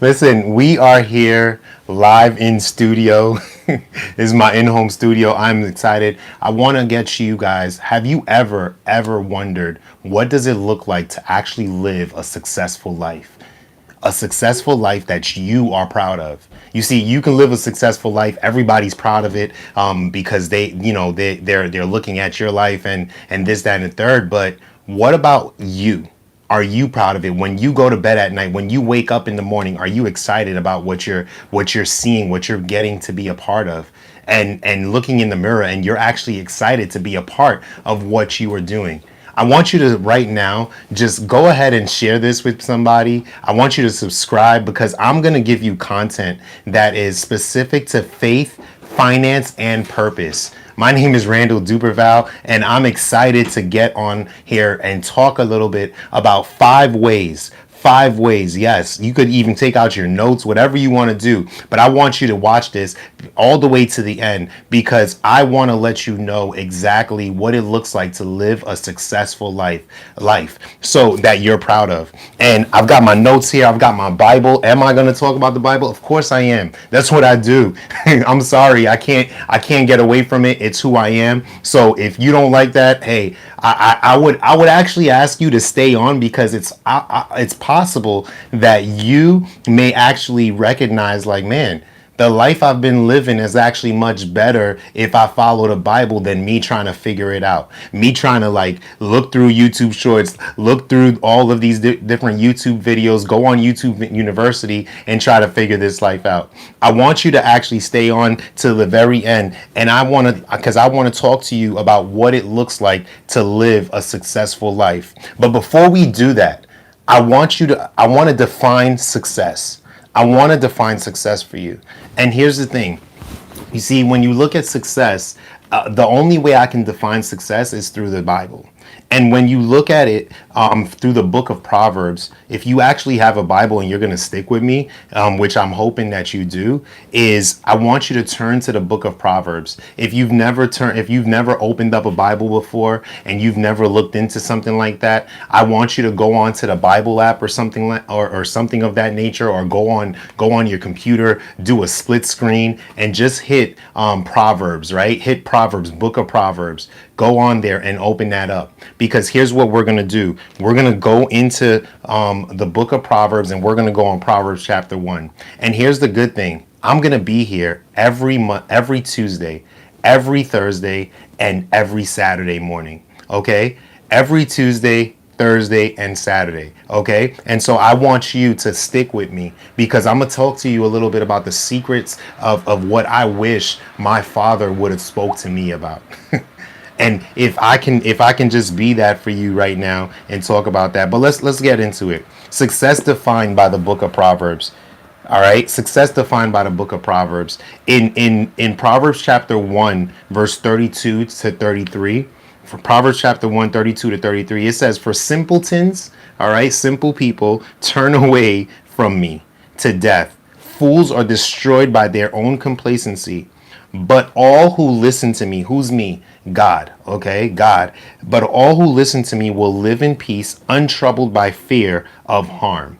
Listen, we are here live in studio. This is my in-home studio. I'm excited. I want to get you guys. Have you ever wondered what does it look like to actually live a successful life? A successful life that you are proud of. You see, you can live a successful life. Everybody's proud of it because they're looking at your life and this, that, and the third. But what about you? Are you proud of it? When you go to bed at night, when you wake up in the morning, are you excited about what you're seeing, what you're getting to be a part of? And looking in the mirror, and you're actually excited to be a part of what you are doing. I want you to right now just go ahead and share this with somebody. I want you to subscribe because I'm going to give you content that is specific to faith, finance, and purpose. My name is Randall Duperval, and I'm excited to get on here and talk a little bit about 5 ways. 5 ways. Yes, you could even take out your notes, whatever you want to do. But I want you to watch this all the way to the end because I want to let you know exactly what it looks like to live a successful life so that you're proud of. And I've got my notes here. I've got my Bible. Am I going to talk about the Bible? Of course I am. That's what I do. I'm sorry. I can't get away from it. It's who I am. So if you don't like that, hey, I would actually ask you to stay on because it's possible that you may actually recognize like, man, the life I've been living is actually much better if I follow the Bible than me trying to figure it out. Me trying to like look through YouTube shorts, look through all of these different YouTube videos, go on YouTube University and try to figure this life out. I want you to actually stay on to the very end. And I want to talk to you about what it looks like to live a successful life. But before we do that, I want to define success. I want to define success for you. And here's the thing. You see, when you look at success, the only way I can define success is through the Bible. And when you look at it through the book of Proverbs, if you actually have a Bible and you're going to stick with me, which I'm hoping that you do, is I want you to turn to the book of Proverbs. If you've never opened up a Bible before and you've never looked into something like that, I want you to go on to the Bible app or something or something of that nature, or go on your computer, do a split screen and just hit Proverbs, right? Hit Proverbs, book of Proverbs. Go on there and open that up, because here's what we're going to do. We're going to go into the book of Proverbs, and we're going to go on Proverbs chapter 1. And here's the good thing. I'm going to be here every Tuesday, every Thursday, and every Saturday morning. Okay? Every Tuesday, Thursday, and Saturday. Okay? And so I want you to stick with me because I'm going to talk to you a little bit about the secrets of what I wish my father would have spoke to me about. And if I can just be that for you right now and talk about that. But let's get into it. Success defined by the book of Proverbs. All right. Success defined by the book of Proverbs. In Proverbs chapter 1, verse 32 to 33. For Proverbs chapter 1, 32 to 33, it says, "For simpletons, all right, simple people, turn away from me to death. Fools are destroyed by their own complacency. But all who listen to me," who's me? God, okay, God. "But all who listen to me will live in peace, untroubled by fear of harm."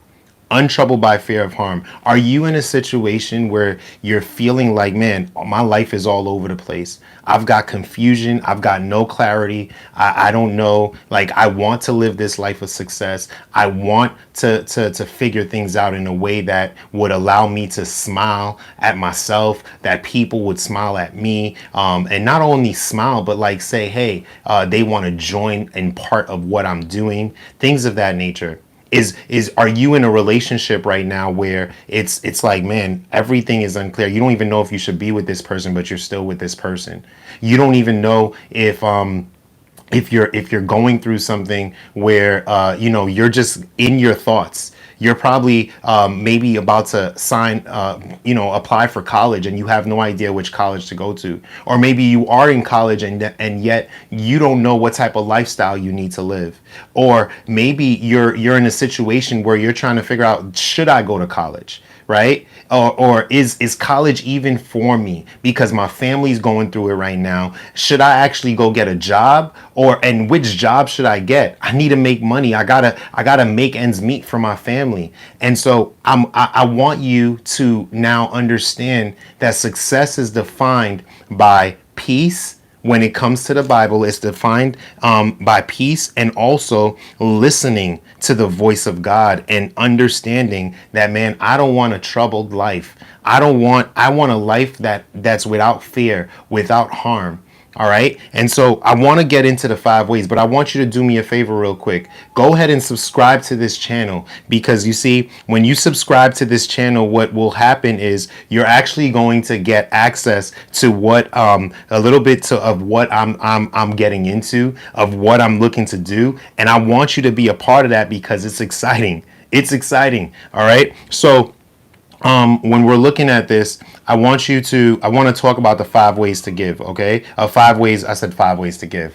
Untroubled by fear of harm. Are you in a situation where you're feeling like, man, my life is all over the place? I've got confusion. I've got no clarity. I don't know. Like, I want to live this life of success. I want to figure things out in a way that would allow me to smile at myself, that people would smile at me, and not only smile, but like say, hey, they want to join in part of what I'm doing, things of that nature. Are you in a relationship right now where it's like, man, everything is unclear. You don't even know if you should be with this person, but you're still with this person. You don't even know if you're going through something where you're just in your thoughts. You're probably maybe about to apply for college, and you have no idea which college to go to. Or maybe you are in college and yet you don't know what type of lifestyle you need to live. Or maybe you're in a situation where you're trying to figure out, should I go to college? Right? Or is college even for me? Because my family's going through it right now. Should I actually go get a job? And which job should I get? I need to make money. I gotta make ends meet for my family. family. And so I want you to now understand that success is defined by peace. When it comes to the Bible, it's defined by peace and also listening to the voice of God and understanding that, man, I don't want a troubled life. I want a life that's without fear, without harm. All right. And so I want to get into the 5 ways, but I want you to do me a favor real quick. Go ahead and subscribe to this channel, because you see, when you subscribe to this channel, what will happen is you're actually going to get access to what a little bit of what I'm getting into, of what I'm looking to do. And I want you to be a part of that because it's exciting. It's exciting. All right. So when we're looking at this, I want to talk about the 5 ways to give. Okay, 5 ways. I said 5 ways to give.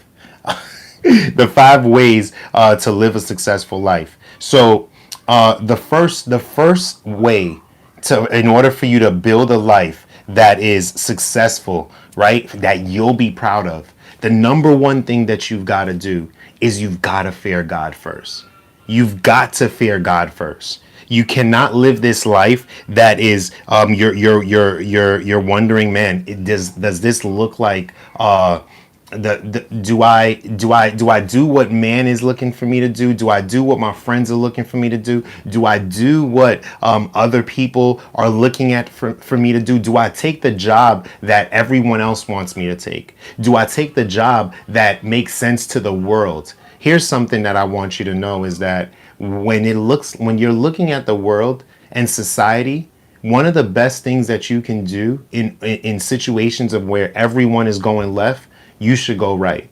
The 5 ways to live a successful life. So the first way to, in order for you to build a life that is successful, right, that you'll be proud of, the number one thing that you've got to do is you've got to fear God first. You've got to fear God first. You cannot live this life that is you're wondering, man, does this look like the do I do what man is looking for me to do? Do I do what my friends are looking for me to do? Do I do what other people are looking at for me to do? Do I take the job that everyone else wants me to take? Do I take the job that makes sense to the world? Here's something that I want you to know is that when you're looking at the world and society, one of the best things that you can do in situations of where everyone is going left, you should go right.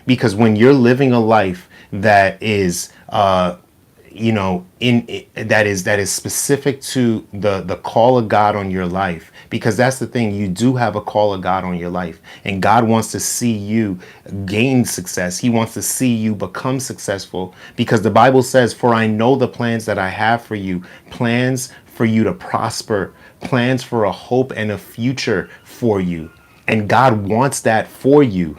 Because when you're living a life that is that is specific to the call of God on your life, because that's the thing, you do have a call of God on your life, and God wants to see you gain success. He wants to see you become successful, because the Bible says, for I know the plans that I have for you, plans for you to prosper, plans for a hope and a future for you. And God wants that for you.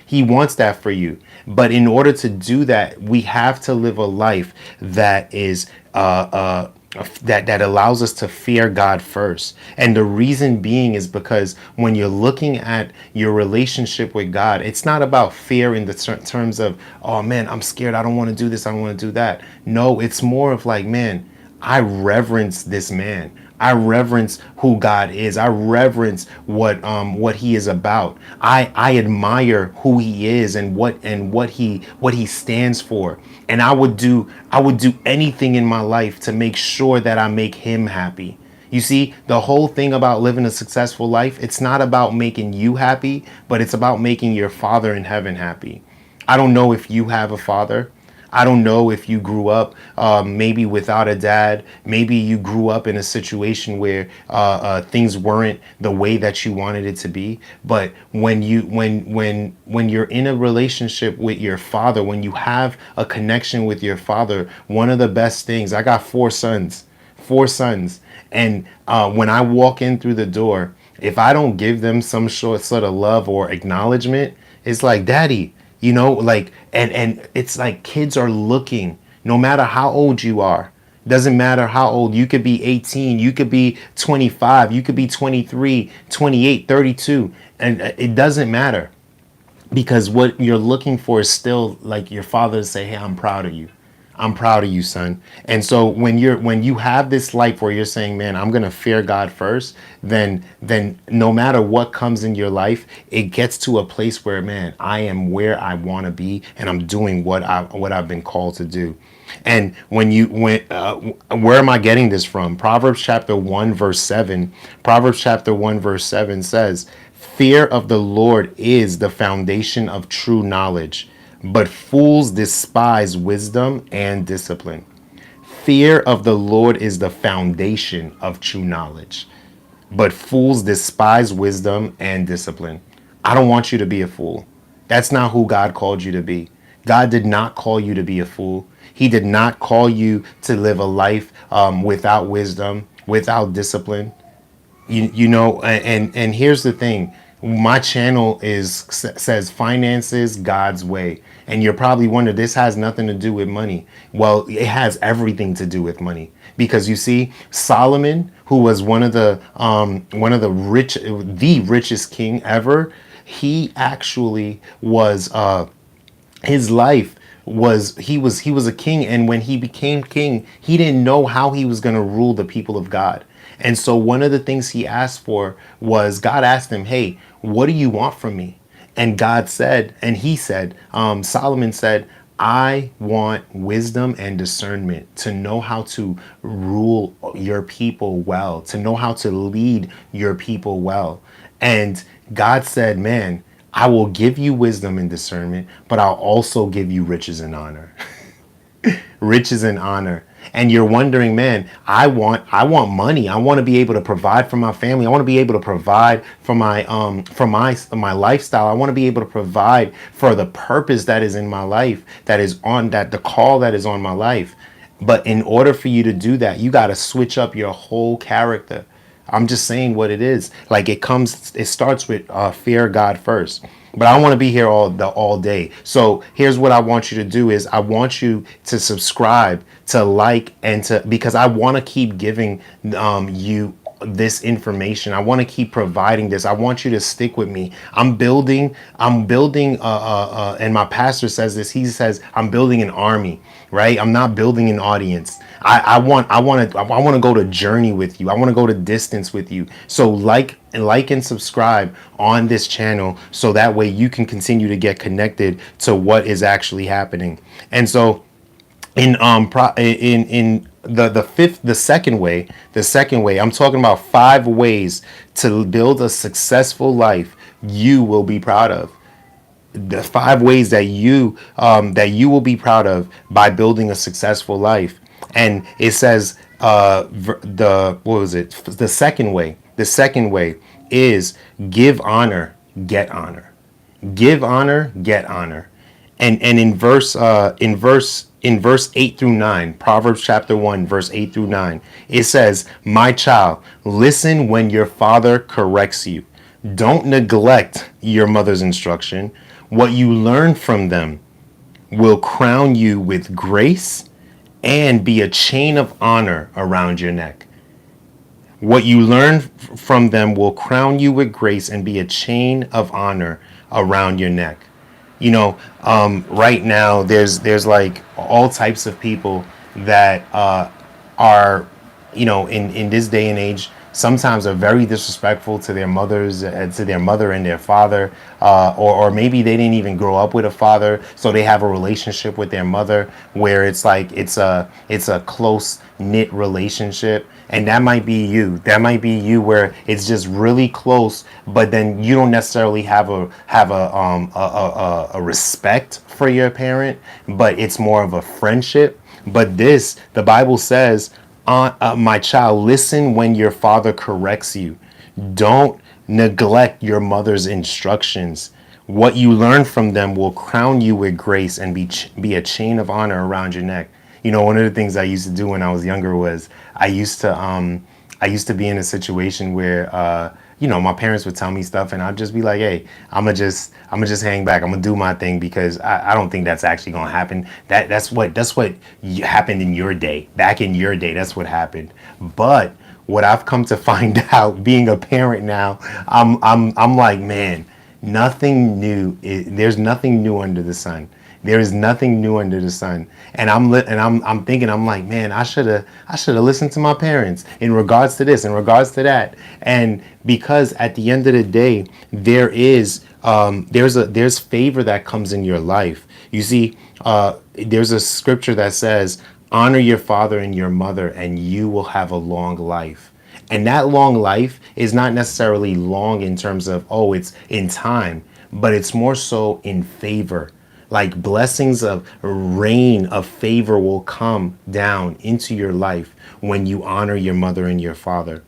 He wants that for you. But in order to do that, we have to live a life that is that allows us to fear God first. And the reason being is because when you're looking at your relationship with God, it's not about fear in the terms of, oh man, I'm scared, I don't want to do this, I don't want to do that. No, it's more of like, man, I reverence this man. I reverence who God is. I reverence what he is about. I admire who he is and what he stands for. And I would do anything in my life to make sure that I make him happy. You see, the whole thing about living a successful life, it's not about making you happy, but it's about making your Father in heaven happy. I don't know if you have a father. I don't know if you grew up maybe without a dad. Maybe you grew up in a situation where things weren't the way that you wanted it to be. But when you're in a relationship with your father, when you have a connection with your father, one of the best things. I got 4 sons, and when I walk in through the door, if I don't give them some sort of love or acknowledgement, it's like, Daddy. Like, and it's like kids are looking, no matter how old you are. Doesn't matter how old. You could be 18, you could be 25, you could be 23, 28, 32, and it doesn't matter, because what you're looking for is still like your father to say, hey, I'm proud of you. I'm proud of you, son. And so when you have this life where you're saying, man, I'm going to fear God first, then no matter what comes in your life, it gets to a place where, man, I am where I want to be, and I'm doing what I've been called to do. And where am I getting this from? Proverbs chapter 1 verse 7. Proverbs chapter 1 verse 7 says, fear of the Lord is the foundation of true knowledge, but fools despise wisdom and discipline. Fear of the Lord is the foundation of true knowledge, but fools despise wisdom and discipline. I don't want you to be a fool. That's not who God called you to be. God did not call you to be a fool. He did not call you to live a life without wisdom, without discipline. And here's the thing. My channel says finances God's way. And you're probably wondering, this has nothing to do with money. Well, it has everything to do with money, because you see, Solomon, who was the richest king ever, he actually was his life was he was a king, and when he became king, he didn't know how he was going to rule the people of God. And so one of the things he asked for was, God asked him, hey, what do you want from me? And God said, and he said, Solomon said, I want wisdom and discernment to know how to rule your people well, to know how to lead your people well. And God said, man, I will give you wisdom and discernment, but I'll also give you riches and honor. Riches and honor. And you're wondering, man, I want money. I want to be able to provide for my family. I want to be able to provide for my lifestyle. I want to be able to provide for the purpose that is in my life, that the call that is on my life. But in order for you to do that, you got to switch up your whole character. I'm just saying what it is. Like, it starts with fear God first. But I don't want to be here all day. So here's what I want you to do is, I want you to subscribe, to like, and because I want to keep giving you this information. I want to keep providing this. I want you to stick with me. I'm building and my pastor says this. He says, I'm building an army, right? I'm not building an audience. I want to go to journey with you. I want to go to distance with you. So like and subscribe on this channel, so that way you can continue to get connected to what is actually happening. And so in the second way, I'm talking about 5 ways to build a successful life you will be proud of. The 5 ways that you will be proud of by building a successful life. And it says, the what was it, the second way is, give honor, get honor. Give honor, get honor. And in verse 8 through 9, Proverbs chapter 1, verse 8 through 9, it says, my child, listen when your father corrects you. Don't neglect your mother's instruction. What you learn from them will crown you with grace and be a chain of honor around your neck. What you learn from them will crown you with grace and be a chain of honor around your neck. Right now there's like all types of people that are, in this day and age, sometimes are very disrespectful to their mothers, to their mother and their father, or maybe they didn't even grow up with a father, so they have a relationship with their mother where it's like it's a close knit relationship. And that might be you. That might be you, where it's just really close, but then you don't necessarily have a respect for your parent, but it's more of a friendship. But the Bible says, my child, listen when your father corrects you. Don't neglect your mother's instructions. What you learn from them will crown you with grace and be a chain of honor around your neck. One of the things I used to do when I was younger was, I used to be in a situation where my parents would tell me stuff, and I'd just be like, hey, I'm gonna just hang back. I'm gonna do my thing, because I don't think that's actually gonna happen. That's what happened in your day. Back in your day, that's what happened. But what I've come to find out, being a parent now, I'm like, man, nothing new. There's nothing new under the sun. There is nothing new under the sun. And I'm thinking, I'm like, man, I should have listened to my parents in regards to this, in regards to that. And because at the end of the day, there's favor that comes in your life. You see, there's a scripture that says, honor your father and your mother, and you will have a long life. And that long life is not necessarily long in terms of, oh, it's in time, but it's more so in favor. Like, blessings of rain of favor will come down into your life when you honor your mother and your father.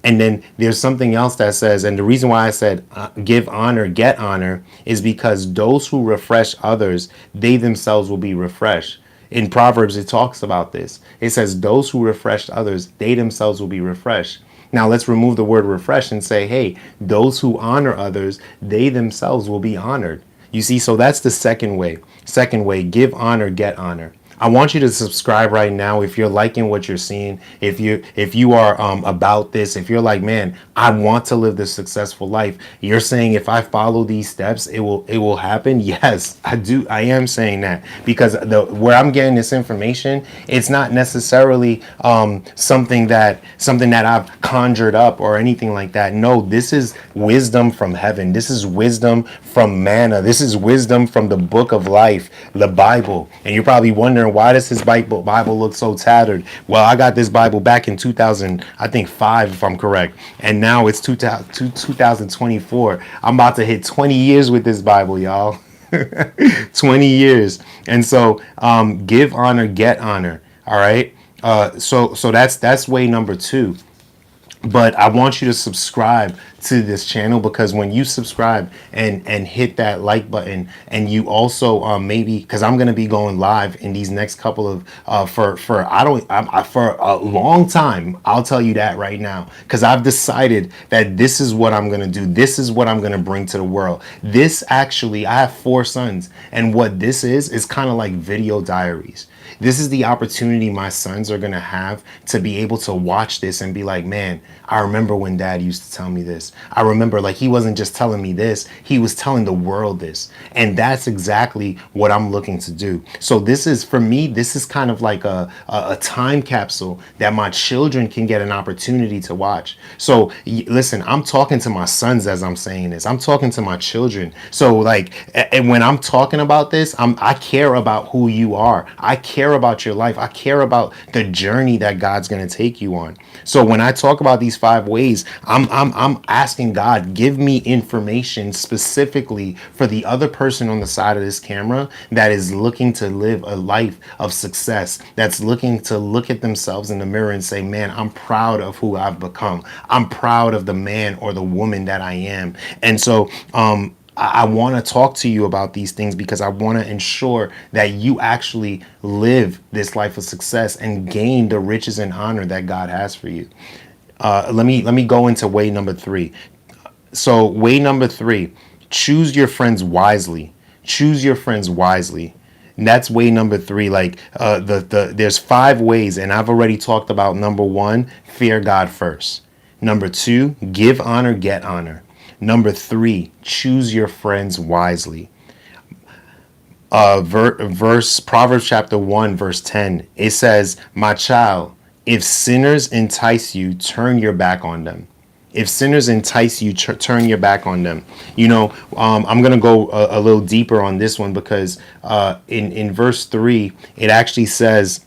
And then there's something else that says, and the reason why I said give honor, get honor, is because those who refresh others, they themselves will be refreshed. In Proverbs, it talks about this. It says, those who refresh others, they themselves will be refreshed. Now let's remove the word refresh and say, hey, those who honor others, they themselves will be honored. You see, so that's the second way. Second way, give honor, get honor. I want you to subscribe right now if you're liking what you're seeing. If you are about this, if you're like, man, I want to live this successful life. You're saying if I follow these steps, it will happen. Yes, I do. I am saying that because the where I'm getting this information, it's not necessarily something that I've conjured up or anything like that. No, this is wisdom from heaven. This is wisdom from manna. This is wisdom from the book of life, the Bible. And you're probably wondering, why does this Bible look so tattered? Well, I got this Bible back in 2000, I think 5, if I'm correct. And now it's 2024. I'm about to hit 20 years with this Bible, y'all. 20 years. And so give honor, get honor. All right. So that's way number 2. But I want you to subscribe to this channel, because when you subscribe and hit that like button, and you also maybe, because I'm going to be going live in these next couple of for for a long time, I'll tell you that right now, because I've decided that this is what I'm going to do. This is what I'm going to bring to the world. This actually, I have 4 sons, and what this is kind of like video diaries. This is the opportunity my sons are going to have to be able to watch this and be like, man, I remember when dad used to tell me this. I remember, like, he wasn't just telling me this, he was telling the world this. And that's exactly what I'm looking to do. So this is, for me, this is kind of like a time capsule that my children can get an opportunity to watch. So listen, I'm talking to my sons as I'm saying this. I'm talking to my children. So like, and when I'm talking about this, I care about who you are. I care about your life. I care about the journey that God's going to take you on. So when I talk about these 5 ways, I'm asking God, give me information specifically for the other person on the side of this camera that is looking to live a life of success, that's looking to look at themselves in the mirror and say, man, I'm proud of who I've become. I'm proud of the man or the woman that I am. And so I want to talk to you about these things because I want to ensure that you actually live this life of success and gain the riches and honor that God has for you. Let me go into way number 3. So way number 3, choose your friends wisely. Choose your friends wisely. And that's way number 3. Like there's 5 ways, and I've already talked about number 1, fear God first. Number 2, give honor, get honor. Number 3, choose your friends wisely. Proverbs chapter 1, verse 10, it says, my child, if sinners entice you, turn your back on them. If sinners entice you, turn your back on them. You know, I'm going to go a little deeper on this one because in verse 3, it actually says,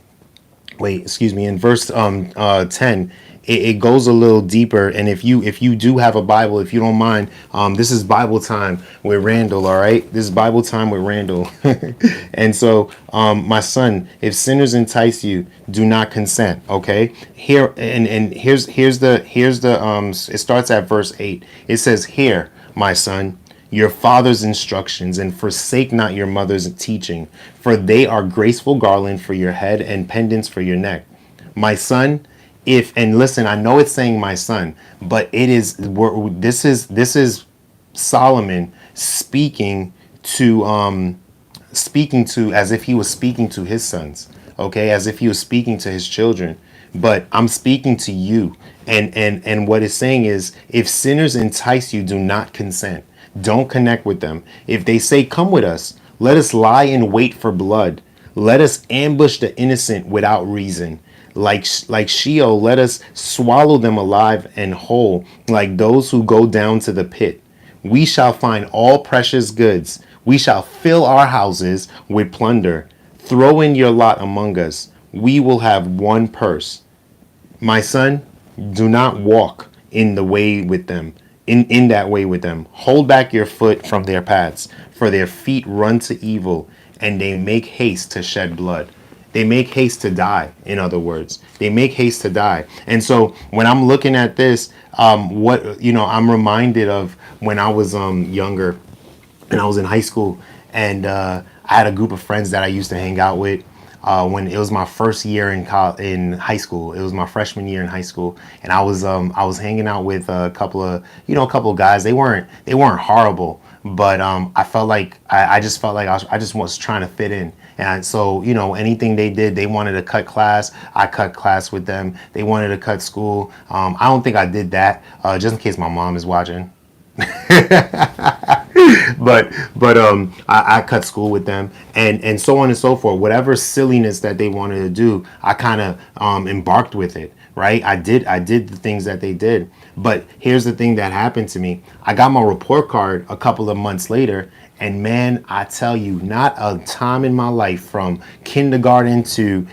in verse 10, it goes a little deeper. And if you do have a Bible, if you don't mind, this is Bible time with Randall. All right, this is Bible time with Randall. And so, my son, if sinners entice you, do not consent. Okay, here and here's the it starts at verse 8. It says, "Hear, my son, your father's instructions, and forsake not your mother's teaching, for they are graceful garland for your head and pendants for your neck. My son, if," and listen, I know it's saying my son, but this is Solomon speaking to as if he was speaking to his sons, okay, as if he was speaking to his children. But I'm speaking to you, and what it's saying is, if sinners entice you, do not consent. Don't connect with them. If they say, come with us, let us lie in wait for blood. Let us ambush the innocent without reason. Like Sheol, let us swallow them alive and whole, like those who go down to the pit. We shall find all precious goods. We shall fill our houses with plunder. Throw in your lot among us. We will have one purse. My son, do not walk in the way with them, in that way with them. Hold back your foot from their paths, for their feet run to evil, and they make haste to shed blood. They make haste to die, in other words. They make haste to die. And so when I'm looking at this, I'm reminded of when I was younger and I was in high school, and I had a group of friends that I used to hang out with. when it was my first year in high school. It was my freshman year in high school, and I was hanging out with a couple of guys. They weren't horrible, but I felt like I just felt like I just was trying to fit in. And so, anything they did, they wanted to cut class. I cut class with them. They wanted to cut school. I don't think I did that, just in case my mom is watching. I cut school with them, and so on and so forth. Whatever silliness that they wanted to do, I kind of embarked with it. Right? I did the things that they did. But here's the thing that happened to me. I got my report card a couple of months later, and man, I tell you, not a time in my life from kindergarten to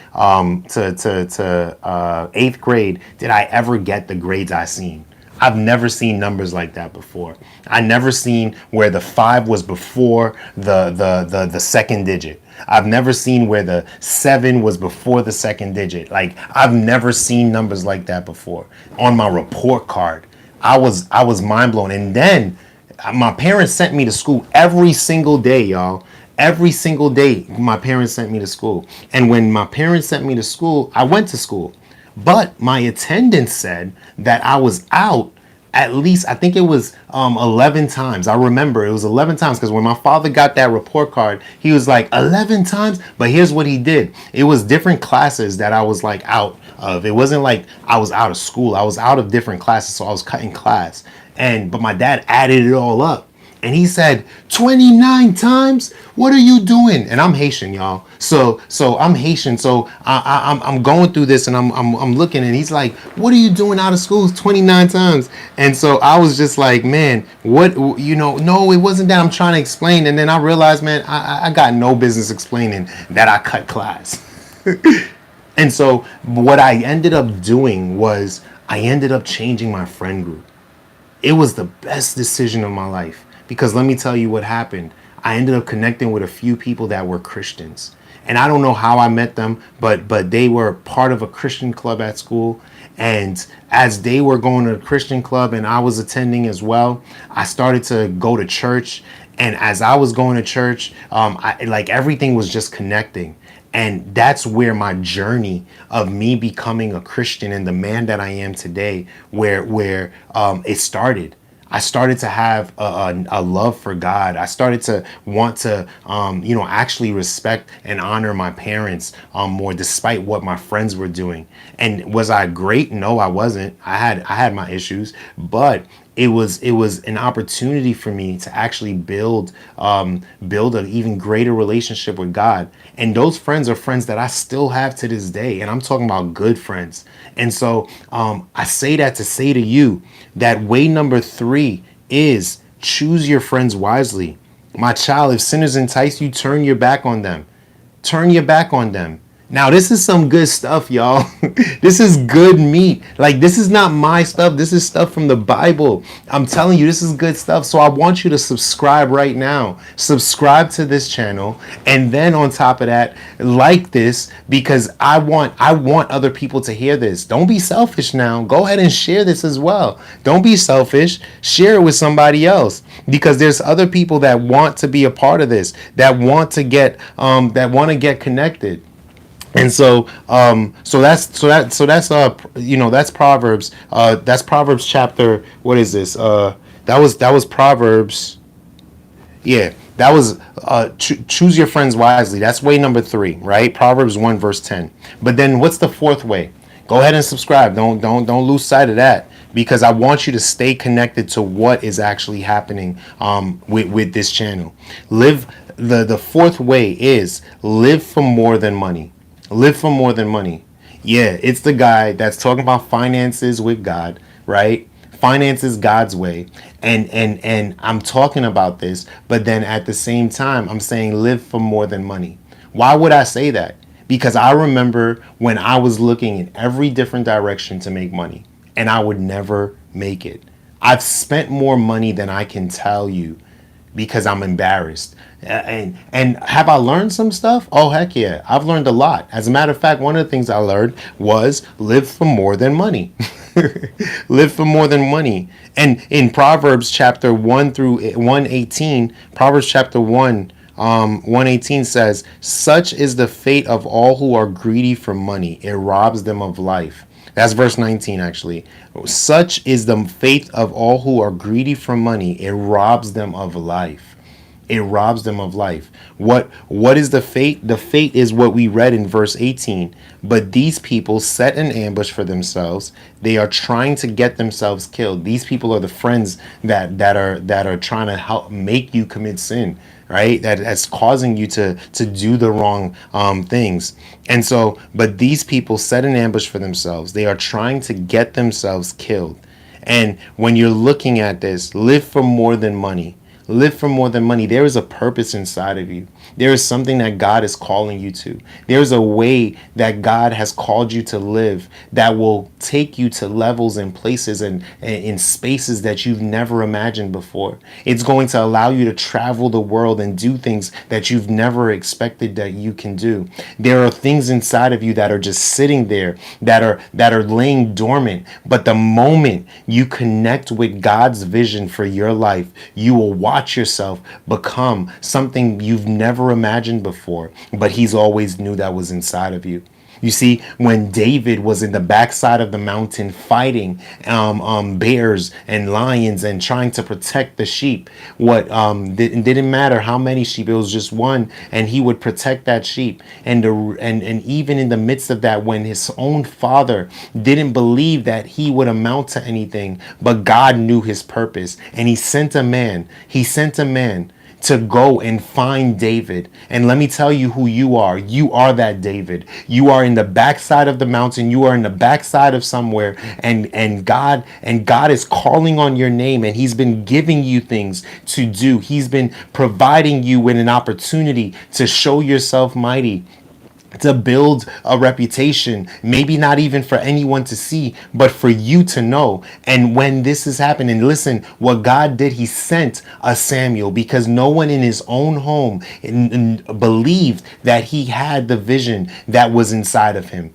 eighth grade did I ever get the grades I seen. I've never seen numbers like that before. I never seen where the 5 was before the second digit. I've never seen where the 7 was before the second digit. Like, I've never seen numbers like that before on my report card. I was mind blown. And then my parents sent me to school every single day, y'all. Every single day, my parents sent me to school. And when my parents sent me to school, I went to school. But my attendance said that I was out at least, I think it was 11 times. I remember it was 11 times because when my father got that report card, he was like, 11 times? But here's what he did. It was different classes that I was like out of. It wasn't like I was out of school. I was out of different classes, so I was cutting class. But my dad added it all up. And he said, 29 times? What are you doing? And I'm Haitian, y'all. So I'm Haitian. So I'm going through this, and I'm looking, and he's like, what are you doing out of school 29 times? And so I was just like, man, what, no, it wasn't that. I'm trying to explain. And then I realized, man, I got no business explaining that I cut class. And so what I ended up doing was I ended up changing my friend group. It was the best decision of my life. Because let me tell you what happened. I ended up connecting with a few people that were Christians. And I don't know how I met them, but they were part of a Christian club at school. And as they were going to a Christian club and I was attending as well, I started to go to church. And as I was going to church, like everything was just connecting. And that's where my journey of me becoming a Christian and the man that I am today, where it started. I started to have a love for God. I started to want to, actually respect and honor my parents more, despite what my friends were doing. And was I great? No, I wasn't. I had my issues, but it was an opportunity for me to actually build an even greater relationship with God. And those friends are friends that I still have to this day. And I'm talking about good friends. And so I say that to say to you that way number 3 is choose your friends wisely. My child, if sinners entice you, turn your back on them. Turn your back on them. Now, this is some good stuff, y'all. This is good meat. Like, this is not my stuff. This is stuff from the Bible. I'm telling you, this is good stuff. So I want you to subscribe right now. Subscribe to this channel. And then on top of that, like this, because I want other people to hear this. Don't be selfish now. Go ahead and share this as well. Don't be selfish. Share it with somebody else, because there's other people that want to be a part of this, that want to get connected. And so that's Proverbs. That's Proverbs chapter. What is this? That was Proverbs. Yeah, that was choose your friends wisely. That's way number 3, right? Proverbs 1 verse 10. But then what's the 4th way? Go ahead and subscribe. Don't lose sight of that, because I want you to stay connected to what is actually happening with this channel. The 4th way is live for more than money. Live for more than money. Yeah, it's the guy that's talking about finances with God, right? Finances God's way. And I'm talking about this, but then at the same time, I'm saying live for more than money. Why would I say that? Because I remember when I was looking in every different direction to make money, and I would never make it. I've spent more money than I can tell you, because I'm embarrassed. And have I learned some stuff? Oh, heck yeah. I've learned a lot. As a matter of fact, one of the things I learned was live for more than money. Live for more than money. And in Proverbs chapter 1 through 118, Proverbs chapter 1, 118 says, such is the fate of all who are greedy for money. It robs them of life. That's verse 19, actually. Such is the fate of all who are greedy for money. It robs them of life. It robs them of life. What is the fate? The fate is what we read in verse 18. But these people set an ambush for themselves. They are trying to get themselves killed. These people are the friends that are trying to help make you commit sin, right? That's causing you to do the wrong things. And so, but these people set an ambush for themselves. They are trying to get themselves killed. And when you're looking at this, live for more than money. Live for more than money. There is a purpose inside of you. There is something that God is calling you to. There's a way that God has called you to live that will take you to levels and places and in spaces that you've never imagined before. It's going to allow you to travel the world and do things that you've never expected that you can do. There are things inside of you that are just sitting there that are laying dormant. But the moment you connect with God's vision for your life, you will watch yourself become something you've never imagined before, but he's always knew that was inside of you. You see, when David was in the backside of the mountain fighting bears and lions and trying to protect the sheep, it didn't matter how many sheep, it was just one, and he would protect that sheep. And even in the midst of that, when his own father didn't believe that he would amount to anything, but God knew his purpose, and he sent a man. He sent a man to go and find David. And let me tell you who you are. You are that David. You are in the backside of the mountain. You are in the backside of somewhere, and God is calling on your name, and he's been giving you things to do. He's been providing you with an opportunity to show yourself mighty, to build a reputation, maybe not even for anyone to see, but for you to know. And when this is happening, listen, what God did, he sent a Samuel, because no one in his own home believed that he had the vision that was inside of him.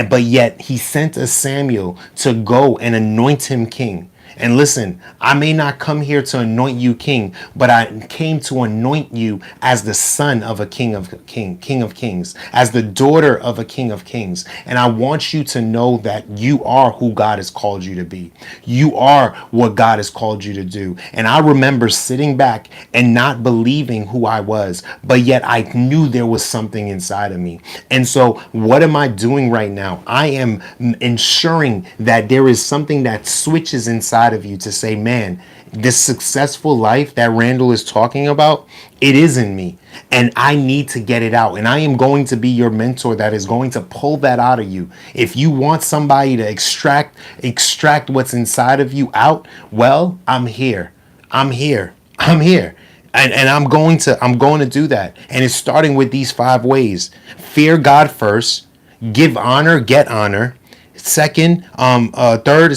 But yet he sent a Samuel to go and anoint him king. And listen, I may not come here to anoint you king, but I came to anoint you as the son of a king of kings, as the daughter of a king of kings. And I want you to know that you are who God has called you to be. You are what God has called you to do. And I remember sitting back and not believing who I was, but yet I knew there was something inside of me. And so what am I doing right now? I am ensuring that there is something that switches inside of you to say, man, this successful life that Randall is talking about, it is in me, and I need to get it out. And I am going to be your mentor that is going to pull that out of you. If you want somebody to extract what's inside of you out, well, I'm here. I'm here. I'm here. And I'm going to do that. And it's starting with these 5 ways. Fear God first, give honor, get honor. Third,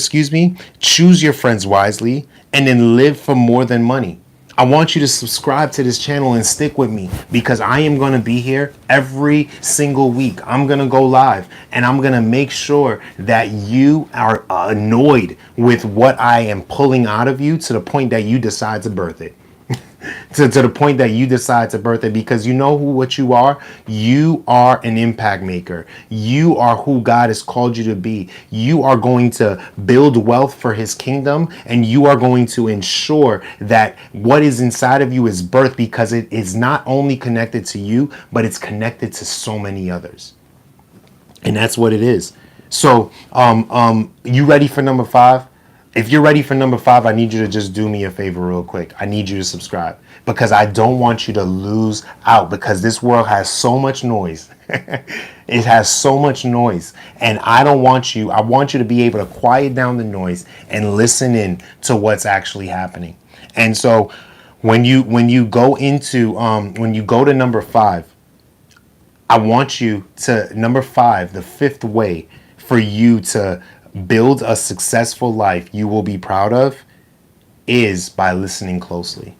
choose your friends wisely, and then live for more than money. I want you to subscribe to this channel and stick with me, because I am going to be here every single week. I'm going to go live, and I'm going to make sure that you are annoyed with what I am pulling out of you to the point that you decide to birth it. to the point that you decide to birth it, because you know what you are. You are an impact maker. You are who God has called you to be. You are going to build wealth for his kingdom, and you are going to ensure that what is inside of you is birthed, because it is not only connected to you, but it's connected to so many others. And that's what it is. So you ready for number 5? If you're ready for number 5, I need you to just do me a favor real quick. I need you to subscribe, because I don't want you to lose out, because this world has so much noise. It has so much noise, and I want you to be able to quiet down the noise and listen in to what's actually happening. And so when you go to number 5, I want you to, number 5, the 5th way for you to build a successful life you will be proud of is by listening closely.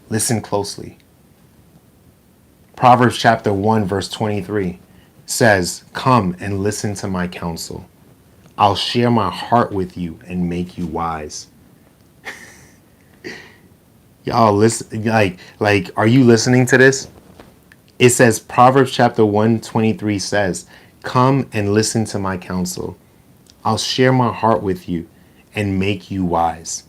Listen closely. Proverbs chapter 1 verse 23 says, "Come and listen to my counsel. I'll share my heart with you and make you wise." Y'all listen, are you listening to this? It says, Proverbs chapter 123 says, "Come and listen to my counsel. I'll share my heart with you and make you wise."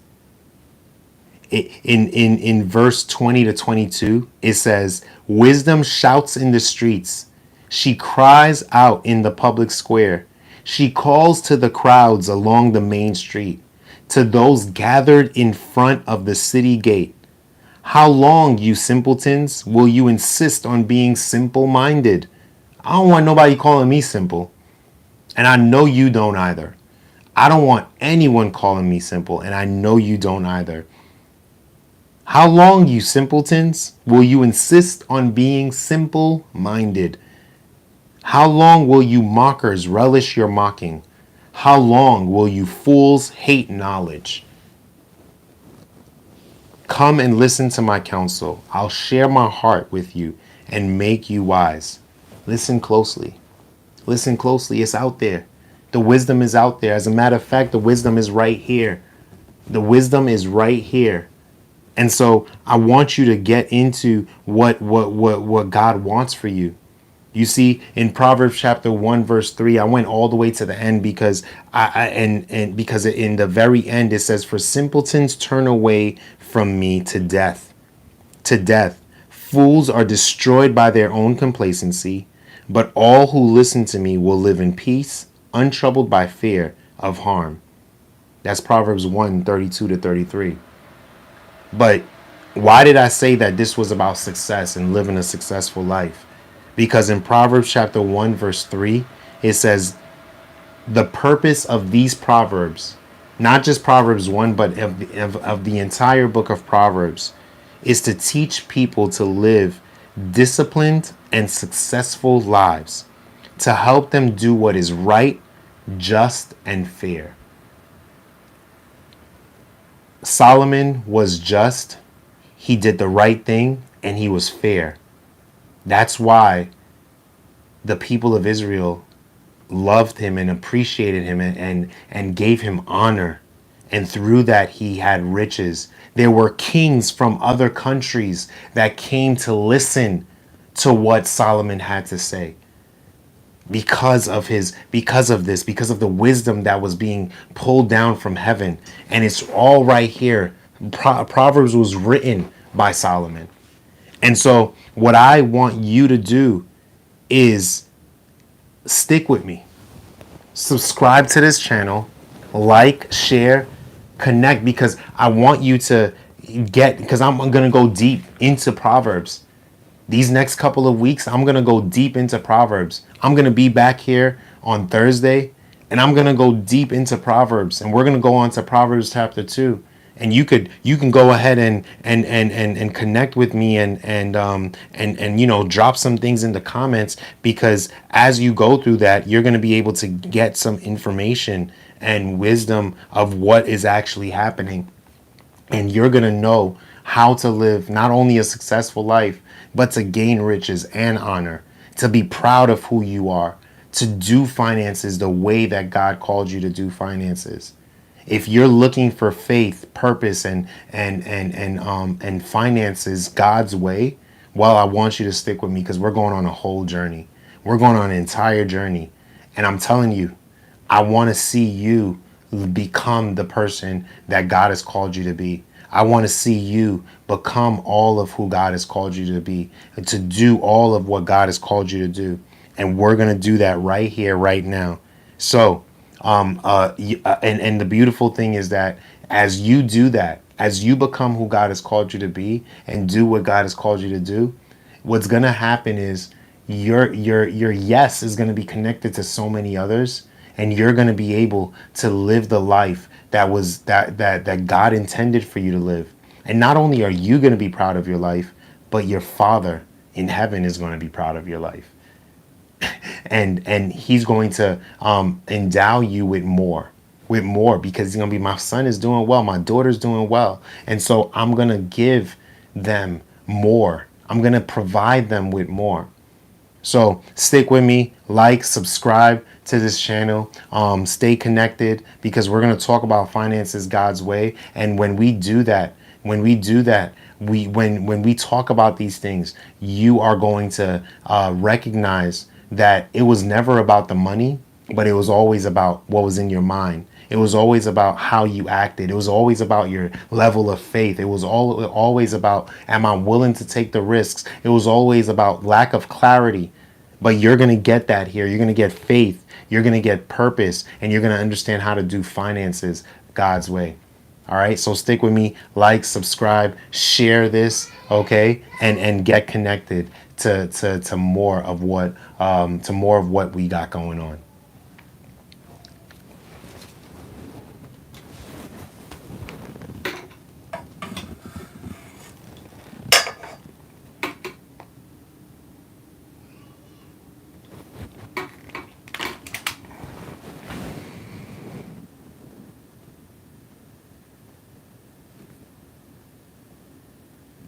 In verse 20 to 22, it says, "Wisdom shouts in the streets. She cries out in the public square. She calls to the crowds along the main street, to those gathered in front of the city gate. How long, you simpletons, will you insist on being simple minded?" I don't want nobody calling me simple. And I know you don't either. I don't want anyone calling me simple. And I know you don't either. How long, you simpletons, will you insist on being simple minded? How long will you mockers relish your mocking? How long will you fools hate knowledge? Come and listen to my counsel. I'll share my heart with you and make you wise. Listen closely. Listen closely. It's out there. The wisdom is out there. As a matter of fact, the wisdom is right here. The wisdom is right here. And so I want you to get into what God wants for you. You see, in Proverbs chapter 1, verse 3, I went all the way to the end because because in the very end it says, "For simpletons turn away from me to death. To death. Fools are destroyed by their own complacency, but all who listen to me will live in peace, untroubled by fear of harm." That's Proverbs 1:32 to 33. But why did I say that this was about success and living a successful life? Because in Proverbs chapter 1, verse 3, it says, the purpose of these Proverbs, not just Proverbs 1, but of the entire book of Proverbs, is to teach people to live disciplined and successful lives, to help them do what is right, just, and fair. Solomon was just, he did the right thing, and he was fair. That's why the people of Israel loved him and appreciated him and gave him honor. And through that, he had riches. There were kings from other countries that came to listen to what Solomon had to say because of the wisdom that was being pulled down from heaven. And it's all right here. Proverbs was written by Solomon. And so what I want you to do is stick with me. Subscribe to this channel, like, share, connect, because I want you to because I'm going to go deep into Proverbs. These next couple of weeks, I'm going to go deep into Proverbs. I'm going to be back here on Thursday, and I'm going to go deep into Proverbs, and we're going to go on to Proverbs chapter 2. And you can go ahead and connect with me and drop some things in the comments, because as you go through that, you're going to be able to get some information and wisdom of what is actually happening. And you're going to know how to live not only a successful life, but to gain riches and honor, to be proud of who you are, to do finances the way that God called you to do finances. If you're looking for faith, purpose, and finances God's way, well, I want you to stick with me, because we're going on a whole journey. We're going on an entire journey. And I'm telling you, I want to see you become the person that God has called you to be. I want to see you become all of who God has called you to be, and to do all of what God has called you to do. And we're going to do that right here, right now. So, and the beautiful thing is that as you do that, as you become who God has called you to be and do what God has called you to do, what's going to happen is your yes is going to be connected to so many others, and you're going to be able to live the life that God intended for you to live. And not only are you going to be proud of your life, but your Father in heaven is going to be proud of your life. And he's going to endow you with more, because he's going to be, my son is doing well, my daughter's doing well, and so I'm going to give them more. I'm going to provide them with more. So stick with me, like, subscribe to this channel, stay connected, because we're going to talk about finances God's way. And when we do that, When we talk about these things, you are going to recognize that it was never about the money, but it was always about what was in your mind. It was always about how you acted. It was always about your level of faith. It was always about, am I willing to take the risks? It was always about lack of clarity. But you're going to get that here. You're going to get faith. You're going to get purpose. And you're going to understand how to do finances God's way. All right. So stick with me. Like, subscribe, share this. Okay. And get connected to more of what we got going on.